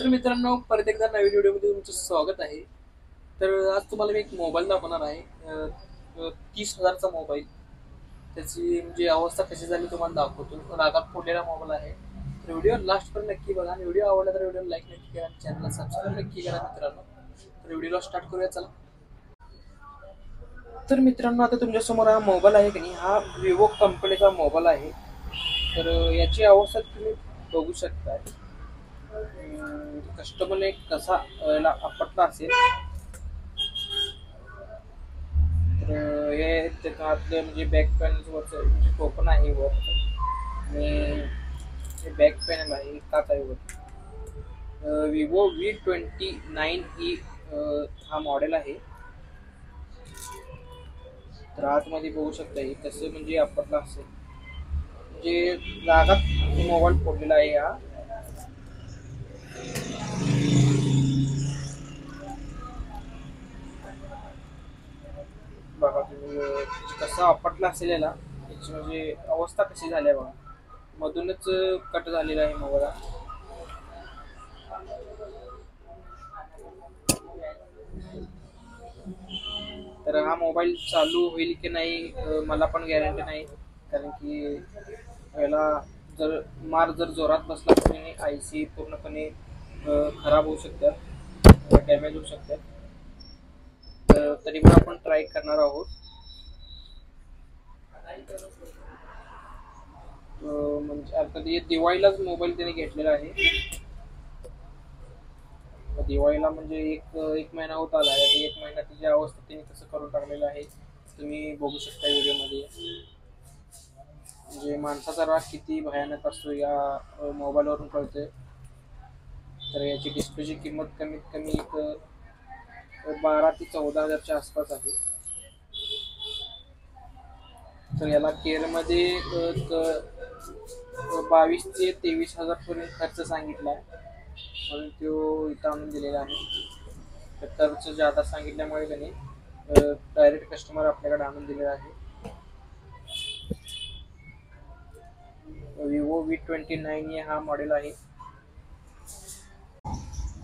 तर मित्रांनो, परत एकदा नवीन व्हिडिओमध्ये तुमचं स्वागत आहे. तर आज तुम्हाला मी एक मोबाईल दाखवणार आहे. 30,000चा मोबाईल. त्याची म्हणजे अवस्था कशी झाली तुम्हाला दाखवतो. रागात फोडलेला मोबाईल आहे. तर व्हिडिओ लास्टपर्यंत नक्की बघा आणि व्हिडिओ आवडला तर व्हिडिओ लाईक नक्की करा आणि चॅनलला सबस्क्राईब नक्की करा मित्रांनो. तर व्हिडिओला स्टार्ट करूया चला. तर मित्रांनो, आता तुमच्यासमोर हा मोबाईल आहे की नाही, हा विवो कंपनीचा मोबाईल आहे. तर याची अवस्था तुम्ही बघू शकता. कस्टमरने कसा याला आपटला असेल. तर हे त्याचं आतलं म्हणजे बॅक पॅनलवरचं म्हणजे टोपण आहे वर आणि हे बॅक पॅनल आहे काच आहे वर. विवो V29 ही हा मॉडेल आहे. तर आतमध्ये बघू शकता हे कसं म्हणजे आपटला असेल, म्हणजे जागात मोबाईल फोडलेला आहे हा. बघा तुम्ही कसा आपटला असेल याला, त्याची म्हणजे अवस्था कशी झाली आहे बघा. मधूनच कट झालेला आहे मोबाईल. तर हा मोबाईल चालू होईल की नाही मला पण गॅरंटी नाही, कारण की याला जर जोरात बसला तर आय सी पूर्णपणे खराब होऊ शकतात, डॅमेज होऊ शकतात. तरी पण आपण ट्राय करणार आहोत. म्हणजे आता दिवाळीलाच मोबाईल त्याने घेतलेला आहे. दिवाळीला म्हणजे एक महिना होत आला आहे. एक महिना त्याची अवस्था त्यांनी कसं करून टाकलेलं आहे तुम्ही बघू शकता व्हिडिओमध्ये. म्हणजे माणसाचा राग किती भयानक असतो या मोबाईलवरून कळतंय. तर याची डिस्प्लेची किंमत कमीत कमी एक 12 ते 14,000च्या आसपास आहे. तर याला केअरमध्ये 22 ते 23,000 पर्यंत खर्च सांगितला आहे, म्हणून तो इथं आणून दिलेला आहे. तर खर्च जादा सांगितल्यामुळे त्यांनी डायरेक्ट कस्टमर आपल्याकडे आणून दिलेला आहे. विवो V29 हा मॉडेल आहे.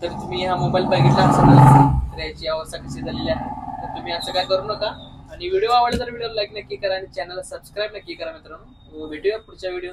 तर तुम्ही हा मोबाईल बघितला असेल तर याची अवस्था कशी झालेली आहे. तर तुम्ही असं काय करू नका आणि व्हिडिओ आवडला तर व्हिडिओ लाईक नक्की करा आणि चॅनलला सबस्क्राईब नक्की करा मित्रांनो. भेटूया पुढच्या व्हिडिओ.